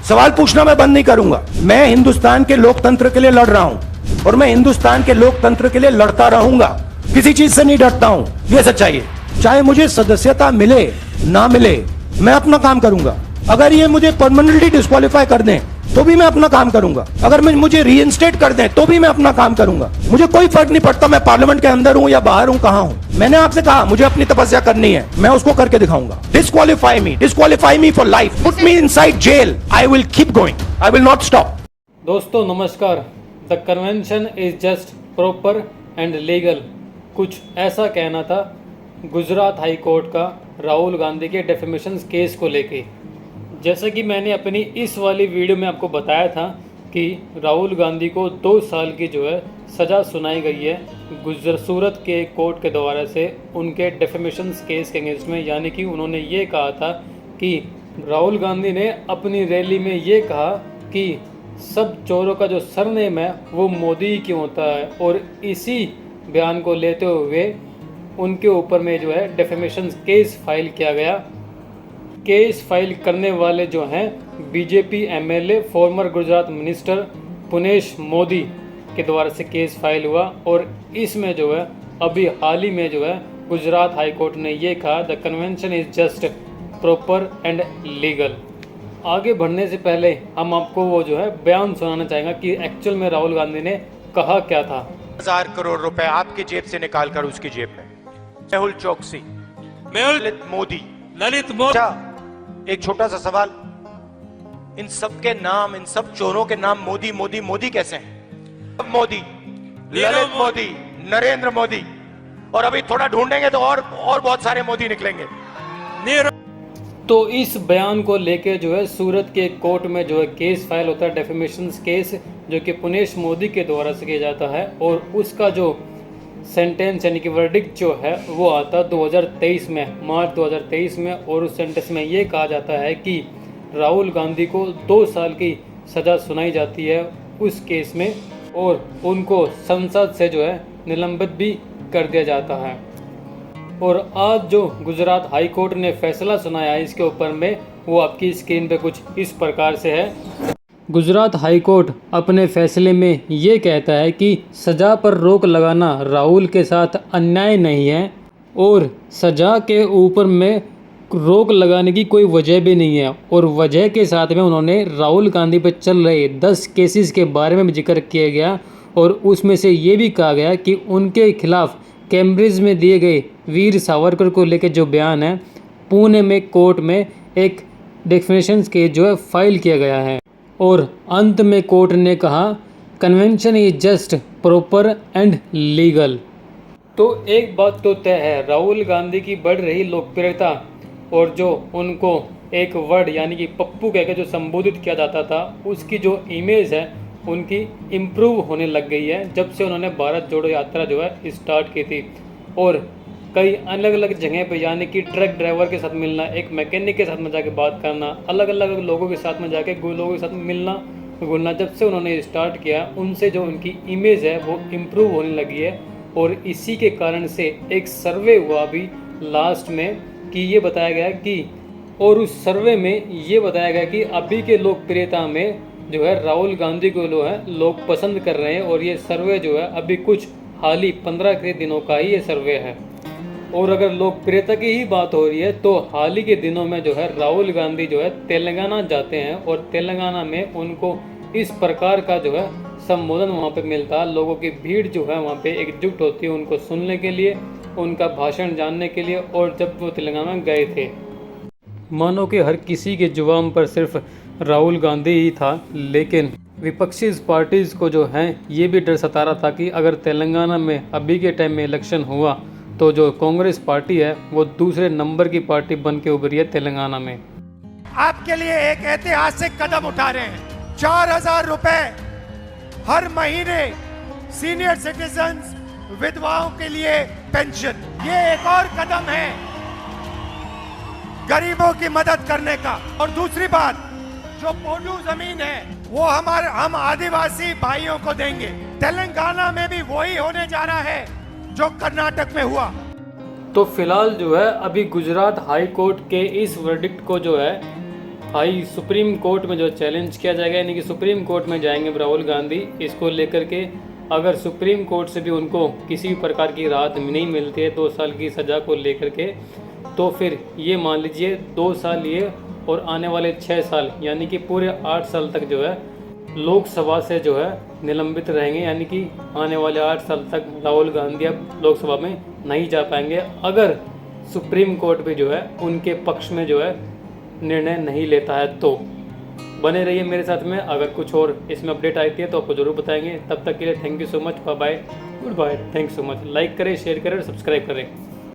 सवाल पूछना मैं बंद नहीं करूंगा। मैं हिंदुस्तान के लोकतंत्र के लिए लड़ रहा हूं और मैं हिंदुस्तान के लोकतंत्र के लिए लड़ता रहूंगा, किसी चीज से नहीं डरता हूं, ये सच्चाई है। चाहे मुझे सदस्यता मिले ना मिले, मैं अपना काम करूंगा। अगर ये मुझे परमानेंटली डिस्क्वालीफाई कर दें तो भी मैं अपना काम करूंगा, अगर मुझे रीइंस्टेट कर दें तो भी मैं अपना काम करूंगा। मुझे कोई फर्क नहीं पड़ता मैं पार्लियामेंट के अंदर हूं या बाहर हूं, कहां हूं। मैंने आपसे कहा मुझे अपनी तपस्या करनी है, मैं उसको करके दिखाऊंगा। Disqualify me for life, put me inside jail, I will keep going, I will not stop. दोस्तों नमस्कार। The convention is just proper and legal, कुछ ऐसा कहना था गुजरात हाई कोर्ट का राहुल गांधी के डेफेमेशन केस को लेके। जैसा कि मैंने अपनी इस वाली वीडियो में आपको बताया था कि राहुल गांधी को 2 साल की जो है सज़ा सुनाई गई है सूरत के कोर्ट के द्वारा से उनके डेफेमेशन केस के अगेंस्ट में। यानी कि उन्होंने ये कहा था कि राहुल गांधी ने अपनी रैली में ये कहा कि सब चोरों का जो सरनेम है वो मोदी ही क्यों होता है, और इसी बयान को लेते हुए उनके ऊपर में जो है डेफेमेशन केस फाइल किया गया। केस फाइल करने वाले जो हैं BJP MLA farmer Gujarat minister Punesh Modi के द्वारा से केस फाइल हुआ। और इसमें जो है अभी हाल ही में जो है गुजरात हाई कोर्ट ने ये कहा the convention is just proper and legal. आगे बढ़ने से पहले हम आपको वो जो है बयान सुनाना चाहेंगे कि एक्चुअल में राहुल गांधी ने कहा क्या था। 1000 करोड़ रुपए आपकी जेब से निकाल कर उसकी जेब में, मेहुल चौकसी, ललित मोदी। अच्छा, एक छोटा सा सवाल, इन सब के नाम, इन सब चोरों के नाम मोदी मोदी मोदी कैसे हैं? मोदी, ललित मोदी, नरेंद्र मोदी, और अभी थोड़ा ढूंढेंगे तो और बहुत सारे मोदी निकलेंगे। तो इस बयान को लेके जो है सूरत के कोर्ट में जो है केस फाइल होता है, डेफेमेशन केस, जो कि पुनेश मोदी के द्वारा से किया जाता है। और उसका जो सेंटेंस यानी कि वर्डिक्ट जो है वो आता 2023 में, मार्च 2023 में। और उस सेंटेंस में ये कहा जाता है कि राहुल गांधी को 2 साल की सज़ा सुनाई जाती है उस केस में, और उनको संसद से जो है निलंबित भी कर दिया जाता है। और आज जो गुजरात हाई कोर्ट ने फैसला सुनाया है इसके ऊपर में, वो आपकी स्क्रीन पे कुछ इस प्रकार से है। गुजरात हाई कोर्ट अपने फैसले में ये कहता है कि सज़ा पर रोक लगाना राहुल के साथ अन्याय नहीं है, और सज़ा के ऊपर में रोक लगाने की कोई वजह भी नहीं है। और वजह के साथ में उन्होंने राहुल गांधी पर चल रहे 10 केसेस के बारे में जिक्र किया गया, और उसमें से ये भी कहा गया कि उनके खिलाफ़ कैम्ब्रिज में दिए गए वीर सावरकर को लेकर जो बयान है, पुणे में कोर्ट में एक डेफेमेशन केस जो है फाइल किया गया है। और अंत में कोर्ट ने कहा convention is just proper and legal. तो एक बात तो तय है, राहुल गांधी की बढ़ रही लोकप्रियता और जो उनको एक वर्ड यानी कि पप्पू कहकर जो संबोधित किया जाता था, उसकी जो इमेज है उनकी इम्प्रूव होने लग गई है जब से उन्होंने भारत जोड़ो यात्रा जो है स्टार्ट की थी। और कई अलग अलग जगह पे यानी कि ट्रक ड्राइवर के साथ मिलना, एक मैकेनिक के साथ में जाके बात करना, अलग अलग लोगों के साथ में जाके लोगों के साथ मिलना घुलना, जब से उन्होंने स्टार्ट किया उनसे जो उनकी इमेज है वो इम्प्रूव होने लगी है। और इसी के कारण से एक सर्वे हुआ अभी लास्ट में कि ये बताया गया कि, और उस सर्वे में ये बताया गया कि अभी के लोकप्रियता में जो है राहुल गांधी को जो है लोग पसंद कर रहे हैं। और ये सर्वे जो है अभी कुछ हाल ही 15 के दिनों का ही ये सर्वे है। और अगर लोकप्रियता की ही बात हो रही है तो हाल ही के दिनों में जो है राहुल गांधी जो है तेलंगाना जाते हैं, और तेलंगाना में उनको इस प्रकार का जो है संबोधन वहाँ पे मिलता है। लोगों की भीड़ जो है वहाँ पे एकजुट होती है उनको सुनने के लिए, उनका भाषण जानने के लिए। और जब वो तेलंगाना गए थे, मानो कि हर किसी के जुबान पर सिर्फ राहुल गांधी ही था, लेकिन विपक्षी पार्टीज़ को जो है ये भी डर सता रहा था कि अगर तेलंगाना में अभी के टाइम में इलेक्शन हुआ तो जो कांग्रेस पार्टी है वो दूसरे नंबर की पार्टी बन के उभरी है तेलंगाना में। आपके लिए एक ऐतिहासिक कदम उठा रहे हैं, 4000 रुपए हर महीने सीनियर सिटीजन्स, विधवाओं के लिए पेंशन। ये एक और कदम है गरीबों की मदद करने का। और दूसरी बात, जो पोडू जमीन है वो हम आदिवासी भाइयों को देंगे। तेलंगाना में भी वही होने जा रहा है जो कर्नाटक में हुआ। तो फिलहाल जो है अभी गुजरात हाई कोर्ट के इस वर्डिक्ट को जो है हाई सुप्रीम कोर्ट में जो चैलेंज किया जाएगा, यानी कि सुप्रीम कोर्ट में जाएंगे राहुल गांधी इसको लेकर के। अगर सुप्रीम कोर्ट से भी उनको किसी भी प्रकार की राहत नहीं मिलती है 2 साल की सज़ा को लेकर के, तो फिर ये मान लीजिए 2 साल ये और आने वाले 6 साल यानी कि पूरे 8 साल तक जो है लोकसभा से जो है निलंबित रहेंगे। यानी कि आने वाले 8 साल तक राहुल गांधी अब लोकसभा में नहीं जा पाएंगे, अगर सुप्रीम कोर्ट भी जो है उनके पक्ष में जो है निर्णय नहीं लेता है। तो बने रहिए मेरे साथ में, अगर कुछ और इसमें अपडेट आती है तो आपको ज़रूर बताएंगे। तब तक के लिए thank you so much, bye bye, goodbye, thanks so much. Like करें, शेयर करें और सब्सक्राइब करें।